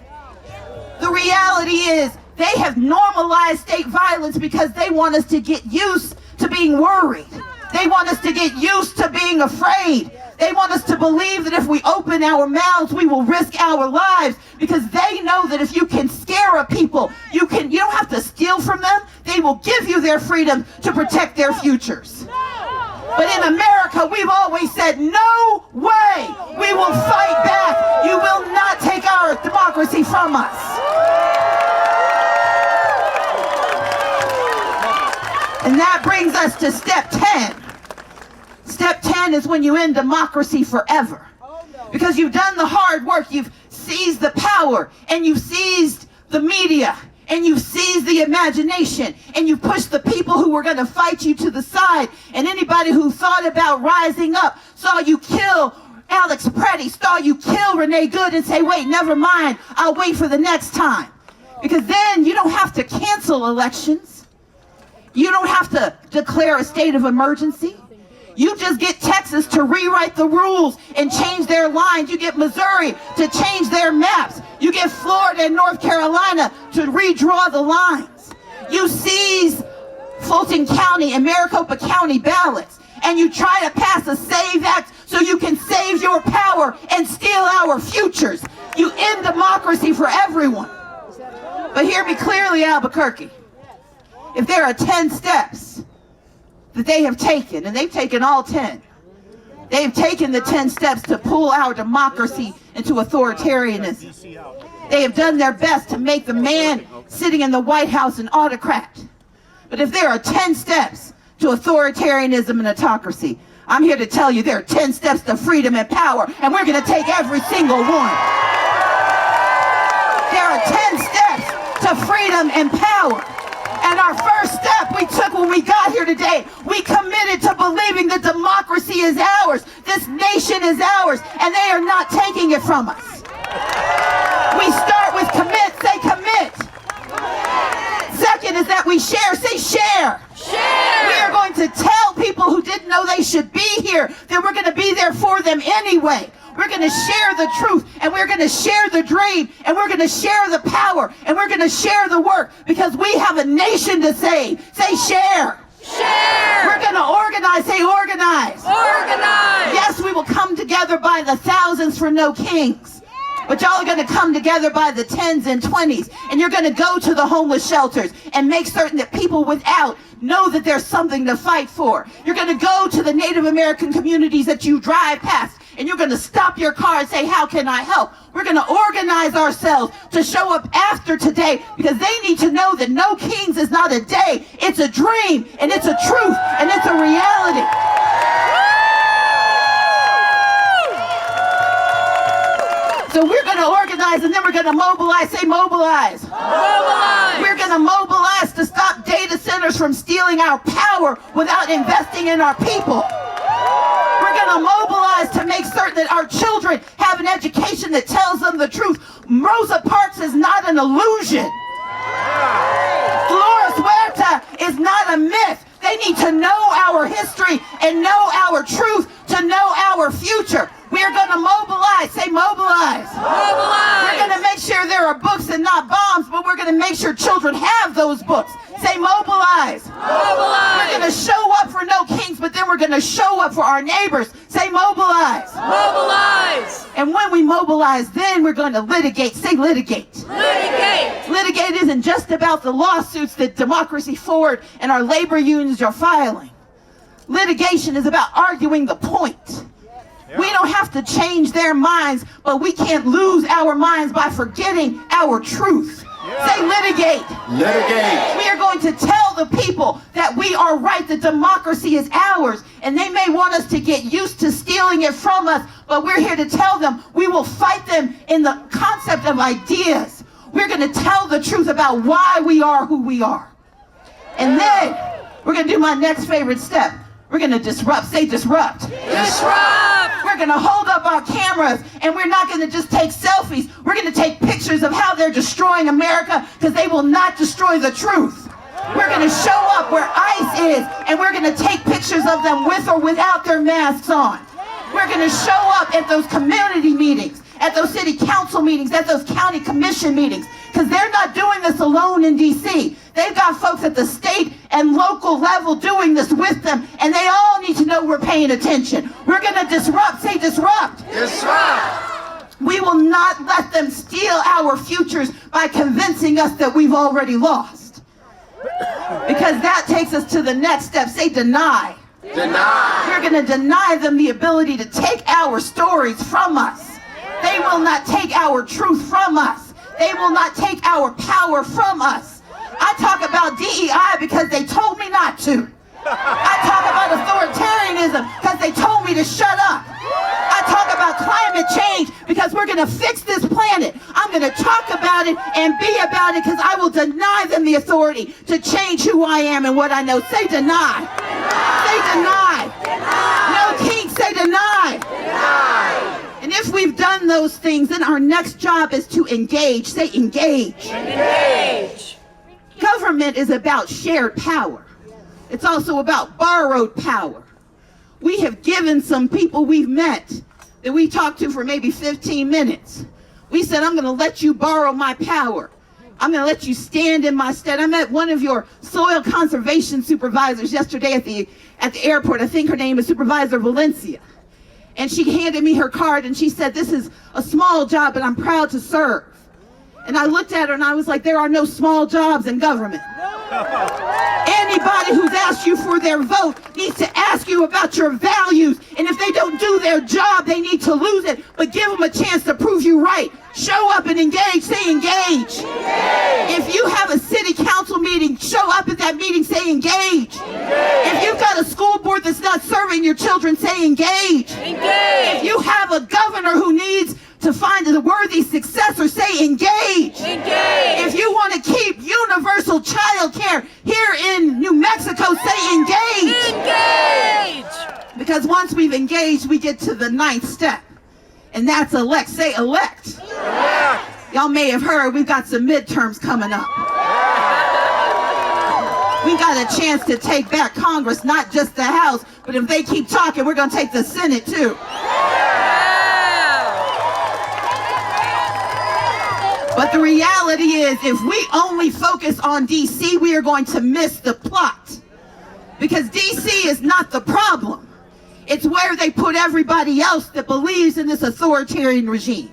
The reality is, they have normalized state violence because they want us to get used to being worried. They want us to get used to being afraid. They want us to believe that if we open our mouths, we will risk our lives, because they know that if you can scare a people, you don't have to steal from them. They will give you their freedom to protect their futures. But in America, we've always said, no way, we will fight back. You will not take our democracy from us. And that brings us to step 10. Step 10 is when you end democracy forever. Because you've done the hard work, you've seized the power, and you've seized the media, and you've seized the imagination, and you've pushed the people who were going to fight you to the side, and anybody who thought about rising up saw you kill Alex Preddy, saw you kill Renee Good and say, wait, never mind, I'll wait for the next time. Because then you don't have to cancel elections. You don't have to declare a state of emergency. You just get Texas to rewrite the rules and change their lines. You get Missouri to change their maps. You get Florida and North Carolina to redraw the lines. You seize Fulton County and Maricopa County ballots, and you try to pass a SAVE Act so you can save your power and steal our futures. You end democracy for everyone. But hear me clearly, Albuquerque. If there are 10 steps that they have taken, and they've taken all 10, they've taken the 10 steps to pull our democracy into authoritarianism. They have done their best to make the man sitting in the White House an autocrat. But if there are 10 steps to authoritarianism and autocracy, I'm here to tell you there are 10 steps to freedom and power, and we're going to take every single one. There are 10 steps to freedom and power. And our first step we took when we got here today, we committed to believing that democracy is ours, this nation is ours, and they are not taking it from us. We start with commit, say commit. Second is that we share, say share. We are going to tell people who didn't know they should be here that we're going to be there for them anyway. We're going to share the truth, and we're going to share the dream, and we're going to share the power, and we're going to share the work, because we have a nation to save. Say share. Share. We're going to organize. Say organize. Organize. Yes, we will come together by the thousands for no kings. But y'all are going to come together by the 10s and 20s, and you're going to go to the homeless shelters and make certain that people without know that there's something to fight for. You're going to go to the Native American communities that you drive past, and you're going to stop your car and say, how can I help? We're going to organize ourselves to show up after today, because they need to know that No Kings is not a day, it's a dream, and it's a truth, and it's a reality. So we're going to organize, and then we're going to mobilize. Say mobilize. Mobilize. We're going to mobilize to stop data centers from stealing our power without investing in our people. We're going to mobilize to make certain that our children have an education that tells them the truth. Rosa Parks is not an illusion. Dolores Huerta is not a myth. They history and know our truth to know our future. We are going to mobilize. Say mobilize. Mobilize. We're going to make sure there are books and not bombs, but we're going to make sure children have those books. Say mobilize. Mobilize. We're going to show up for No Kings, but then we're going to show up for our neighbors. Say mobilize. Mobilize. And when we mobilize, then we're going to litigate. Say litigate. Litigate. Litigate isn't just about the lawsuits that Democracy Forward and our labor unions are filing. Litigation is about arguing the point. We don't have to change their minds, but we can't lose our minds by forgetting our truth. Say litigate. Litigate. We are going to tell the people that we are right, that democracy is ours, and they may want us to get used to stealing it from us, but we're here to tell them we will fight them in the concept of ideas. We're going to tell the truth about why we are who we are. And then we're going to do my next favorite step. We're going to disrupt. Say disrupt. Disrupt. We're going to hold up our cameras, and we're not going to just take selfies. We're going to take pictures of how they're destroying America, because they will not destroy the truth. We're going to show up where ICE is, and we're going to take pictures of them with or without their masks on. We're going to show up at those community meetings, at those city council meetings, at those county commission meetings, because they're not doing this alone in D.C. They've got folks at the state and local level doing this with them, and they all need to know we're paying attention. We're going to disrupt. Say disrupt. Disrupt. We will not let them steal our futures by convincing us that we've already lost. Because that takes us to the next step. Say deny. Deny. We're going to deny them the ability to take our stories from us. They will not take our truth from us. They will not take our power from us. I talk about DEI because they told me not to. I talk about authoritarianism because they told me to shut up. I talk about climate change because we're going to fix this planet. I'm going to talk about it and be about it because I will deny them the authority to change who I am and what I know. Say deny. Say deny. No King, say deny. And if we've done those things, then our next job is to engage. Say engage. Engage. Government is about shared power. It's also about borrowed power. We have given some people we've met that we talked to for maybe 15 minutes. We said, I'm going to let you borrow my power. I'm going to let you stand in my stead. I met one of your soil conservation supervisors yesterday at the airport. I think her name is Supervisor Valencia. And she handed me her card and she said, this is a small job, but I'm proud to serve. And I looked at her and I was like, there are no small jobs in government. Anybody who's asked you for their vote needs to ask you about your values. And if they don't do their job, they need to lose it. But give them a chance to prove you right. Show up and engage. Say engage. If you have a city council meeting, show up at that meeting. Say engage. If you've got a school board that's not serving your children, say engage. If you have a governor who needs to find a worthy successor, say engage. If you want to keep universal child care here in New Mexico, say engage. Because once we've engaged, we get to the 9th step. And that's elect. Say elect. Y'all may have heard we've got some midterms coming up. We got a chance to take back Congress, not just the House, but if they keep talking, we're going to take the Senate too. But the reality is, if we only focus on D.C., we are going to miss the plot. Because D.C. is not the problem. It's where they put everybody else that believes in this authoritarian regime.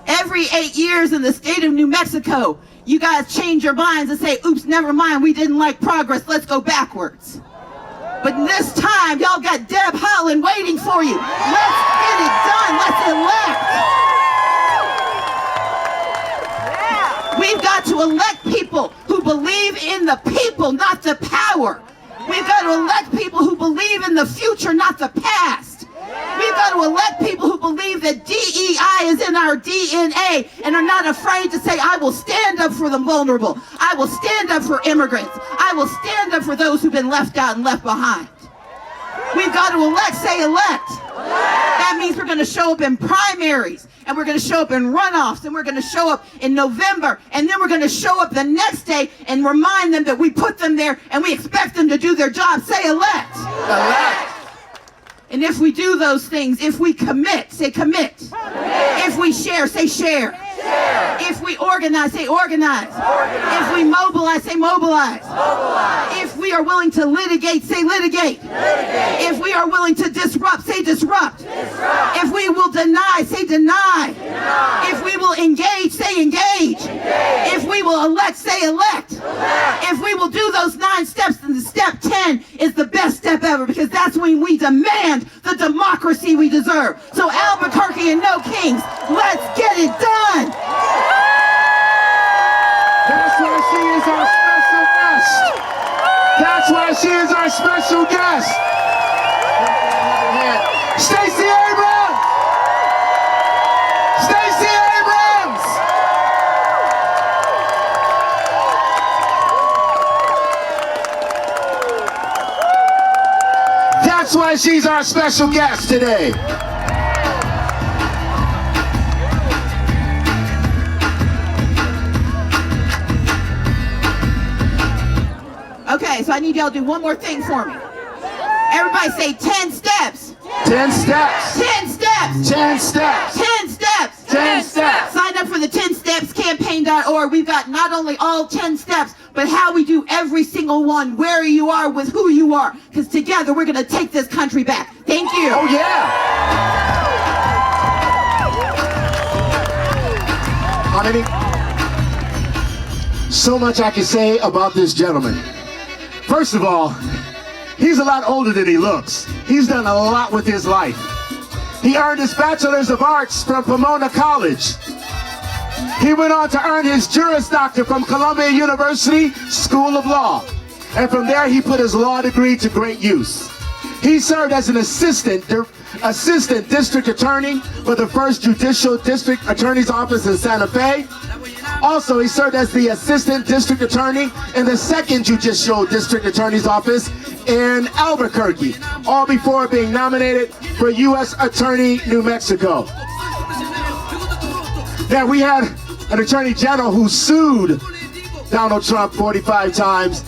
Every 8 years in the state of New Mexico, you guys change your minds and say, oops, never mind, we didn't like progress, let's go backwards. But this time, y'all got Deb Haaland waiting for you. Let's get it done, let's elect. We've got to elect people who believe in the people, not the power. We've got to elect people who believe in the future, not the past. We've got to elect people who believe that DEI is in our DNA and are not afraid to say, I will stand up for the vulnerable. I will stand up for immigrants. I will stand up for those who've been left out and left behind. We've got to elect. Say elect. That means we're going to show up in primaries, and we're going to show up in runoffs, and we're going to show up in November, and then we're going to show up the next day and remind them that we put them there and we expect them to do their job. Say elect. Elect. And if we do those things, if we commit, say commit. If we share, say share. If we organize, say organize. If we mobilize, say mobilize. If we are willing to litigate, say litigate. If we are willing to disrupt, say disrupt. If we will deny, say deny. If we will engage, say engage. If we will elect, say elect. If we will do those 9 steps, then the step 10 is the best step ever, because that's when we demand the democracy we deserve. So Albuquerque and no kings, let's get it done. That's why she is our special guest. That's why she is our special guest. Stacey Abrams! Stacey Abrams! That's why she's our special guest today. Okay, so I need y'all to do one more thing for me. Everybody say 10 steps. 10 steps. 10 steps. 10 steps. 10 steps. 10 steps. Sign up for the 10stepscampaign.org. We've got not only all 10 steps, but how we do every single one, where you are with who you are. Because together we're going to take this country back. Thank you. Oh, yeah. So much I can say about this gentleman. First of all, he's a lot older than he looks. He's done a lot with his life. He earned his Bachelor's of Arts from Pomona College. He went on to earn his Juris Doctor from Columbia University School of Law. And from there, he put his law degree to great use. He served as an assistant district attorney for the 1st Judicial District Attorney's Office in Santa Fe. Also, he served as the assistant district attorney in the 2nd Judicial District Attorney's Office in Albuquerque, all before being nominated for U.S. Attorney New Mexico. Then we had an attorney general who sued Donald Trump 45 times.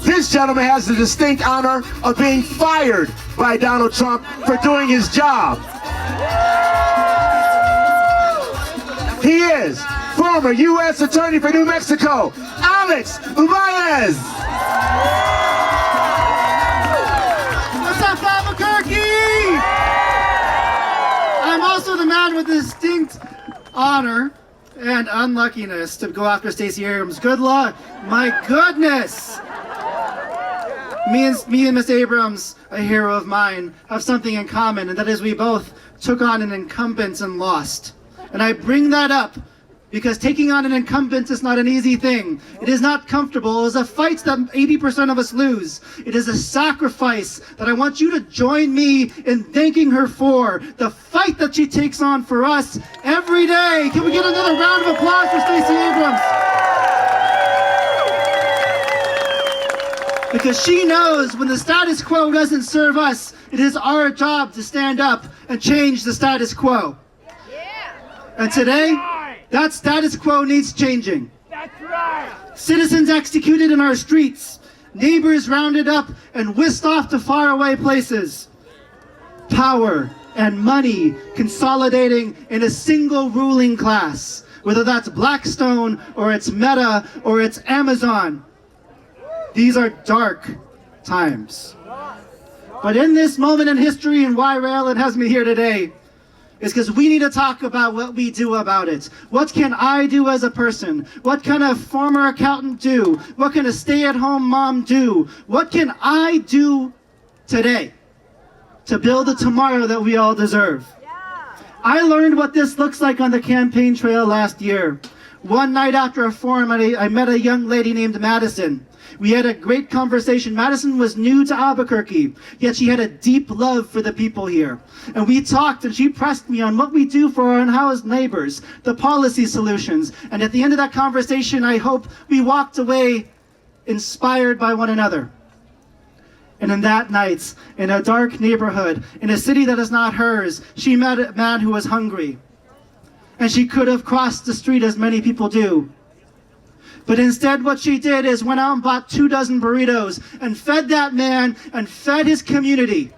This gentleman has the distinct honor of being fired by Donald Trump for doing his job. He is former U.S. Attorney for New Mexico, Alex Ubaez. What's up, Albuquerque? I'm also the man with the distinct honor and unluckiness to go after Stacey Abrams. Good luck. My goodness. Me and Miss Abrams, a hero of mine, have something in common, and that is we both took on an incumbent and lost. And I bring that up because taking on an incumbent is not an easy thing. It is not comfortable. It is a fight that 80% of us lose. It is a sacrifice that I want you to join me in thanking her for. The fight that she takes on for us every day. Can we get another round of applause for Stacey Abrams? Because she knows when the status quo doesn't serve us, it is our job to stand up and change the status quo. And today, that status quo needs changing. That's right. Citizens executed in our streets, neighbors rounded up and whisked off to faraway places. Power and money consolidating in a single ruling class, whether that's Blackstone or it's Meta or it's Amazon. These are dark times. But in this moment in history and why Raylan has me here today, is because we need to talk about what we do about it. What can I do as a person? What can a former accountant do? What can a stay-at-home mom do? What can I do today to build the tomorrow that we all deserve? I learned what this looks like on the campaign trail last year. One night after a forum, I met a young lady named Madison. We had a great conversation. Madison was new to Albuquerque, yet she had a deep love for the people here. And we talked, and she pressed me on what we do for our unhoused neighbors, the policy solutions. And at the end of that conversation, I hope we walked away inspired by one another. And in that night, in a dark neighborhood, in a city that is not hers, she met a man who was hungry. And she could have crossed the street as many people do. But instead what she did is went out and bought 2 dozen burritos and fed that man and fed his community.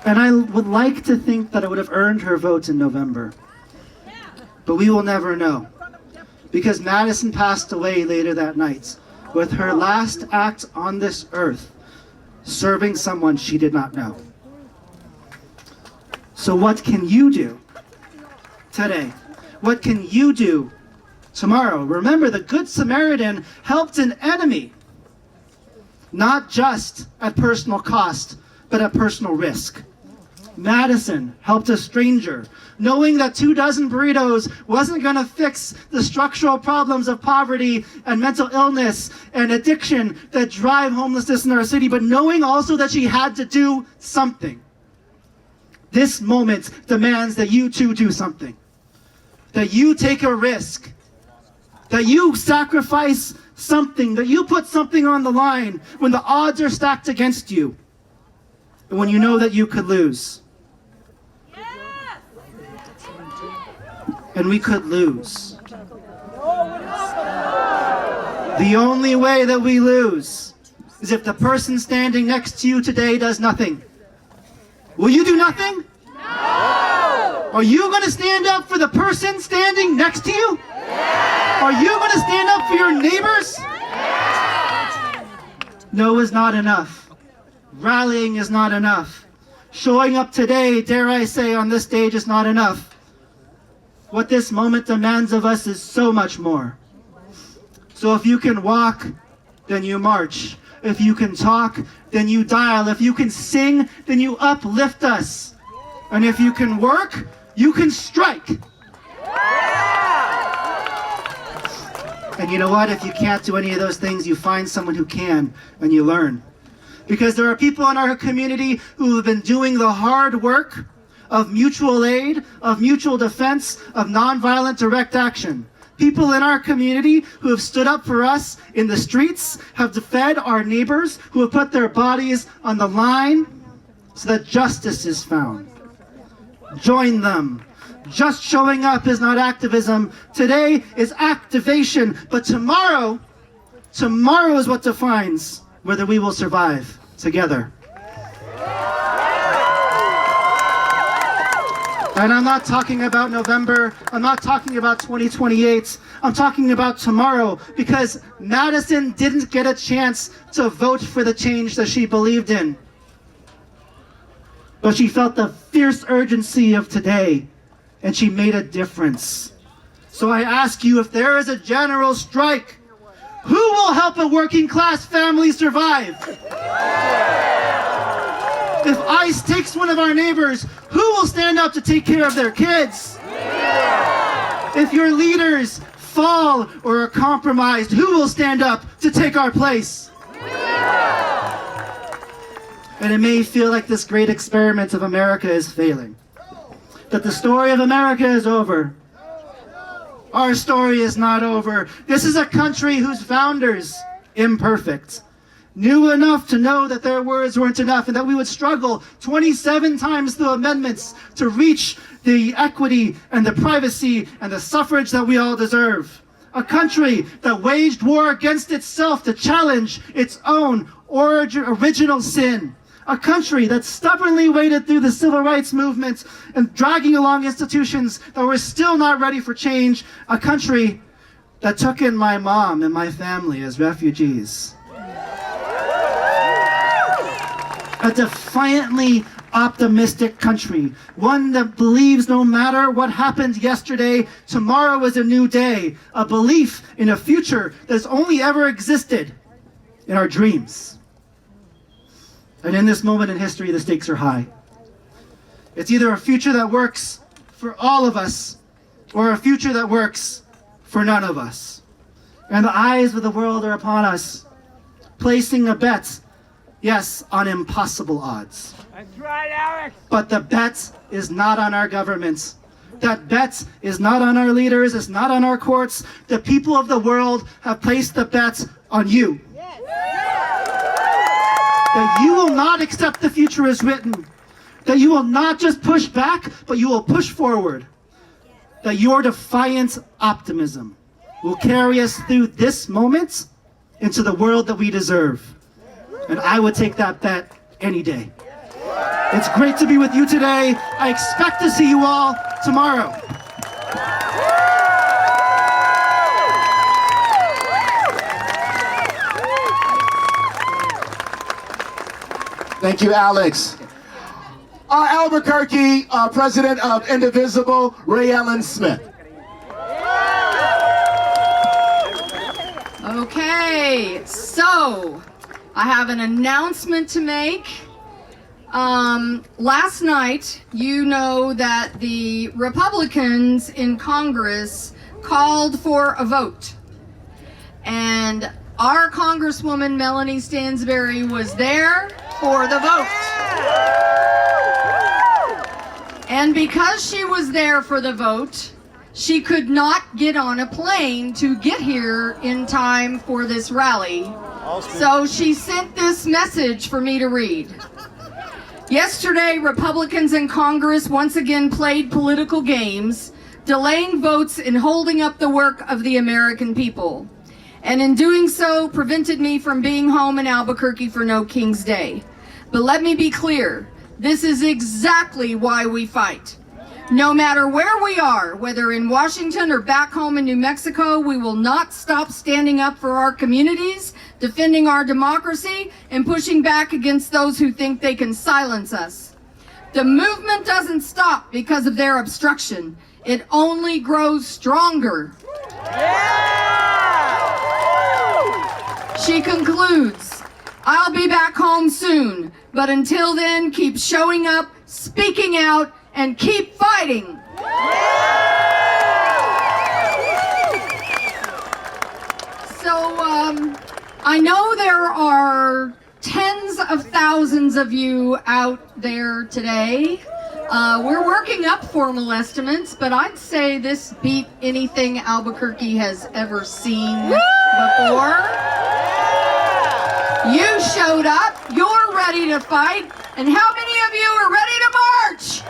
And I would like to think that it would have earned her vote in November. But we will never know. Because Madison passed away later that night with her last act on this earth, serving someone she did not know. So what can you do today? What can you do tomorrow? Remember, the Good Samaritan helped an enemy, not just at personal cost, but at personal risk. Madison helped a stranger, knowing that 2 dozen burritos wasn't going to fix the structural problems of poverty and mental illness and addiction that drive homelessness in our city, but knowing also that she had to do something. This moment demands that you too do something. That you take a risk. That you sacrifice something. That you put something on the line when the odds are stacked against you. And when you know that you could lose. And we could lose. The only way that we lose is if the person standing next to you today does nothing. Will you do nothing? No! Are you going to stand up for the person standing next to you? Yes! Are you going to stand up for your neighbors? Yes! No is not enough. Rallying is not enough. Showing up today, dare I say, on this stage is not enough. What this moment demands of us is so much more. So if you can walk, then you march. If you can talk, then you dial. If you can sing, then you uplift us. And if you can work, you can strike. And you know what? If you can't do any of those things, you find someone who can, and you learn. Because there are people in our community who have been doing the hard work of mutual aid, of mutual defense, of nonviolent direct action. People in our community who have stood up for us in the streets, have fed our neighbors, who have put their bodies on the line so that justice is found. Join them. Just showing up is not activism. Today is activation. But tomorrow is what defines whether we will survive together. And I'm not talking about November, I'm not talking about 2028, I'm talking about tomorrow, because Madison didn't get a chance to vote for the change that she believed in. But she felt the fierce urgency of today, and she made a difference. So I ask you, if there is a general strike, who will help a working class family survive? If ICE takes one of our neighbors, who will stand up to take care of their kids? If your leaders fall or are compromised, who will stand up to take our place? And it may feel like this great experiment of America is failing. That the story of America is over. Our story is not over. This is a country whose founders, imperfect, knew enough to know that their words weren't enough and that we would struggle 27 times through amendments to reach the equity and the privacy and the suffrage that we all deserve. A country that waged war against itself to challenge its own original sin. A country that stubbornly waded through the civil rights movement and dragging along institutions that were still not ready for change. A country that took in my mom and my family as refugees. A defiantly optimistic country, one that believes no matter what happened yesterday, tomorrow is a new day, a belief in a future that has only ever existed in our dreams. And in this moment in history, the stakes are high. It's either a future that works for all of us, or a future that works for none of us. And the eyes of the world are upon us, placing a bet, yes, on impossible odds. That's right, Alex. But the bet is not on our governments. that bets is not on our leaders, it's not on our courts. The people of the world have placed the bets on you. That you will not accept the future as written. That you will not just push back, but you will push forward. That your defiant optimism will carry us through this moment into the world that we deserve. And I would take that bet any day. It's great to be with you today. I expect to see you all tomorrow. Thank you, Alex. Our Albuquerque president of Indivisible, Ray Allen Smith. Okay, so I have an announcement to make. Last night, you know that the Republicans in Congress called for a vote. And our Congresswoman Melanie Stansberry was there for the vote. And because she was there for the vote, she could not get on a plane to get here in time for this rally. So she sent this message for me to read. Yesterday, Republicans in Congress once again played political games, delaying votes and holding up the work of the American people. And in doing so, prevented me from being home in Albuquerque for No King's Day. But let me be clear, this is exactly why we fight. No matter where we are, whether in Washington or back home in New Mexico, we will not stop standing up for our communities, defending our democracy, and pushing back against those who think they can silence us. The movement doesn't stop because of their obstruction. It only grows stronger. She concludes, I'll be back home soon, but until then, keep showing up, speaking out, and keep fighting. So, I know there are tens of thousands of you out there today. We're working up formal estimates, but I'd say this beat anything Albuquerque has ever seen before. You showed up, you're ready to fight, and how many of you are ready to march?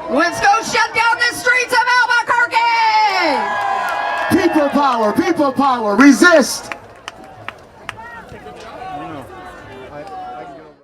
Let's go shut down the streets of Albuquerque! People power, resist!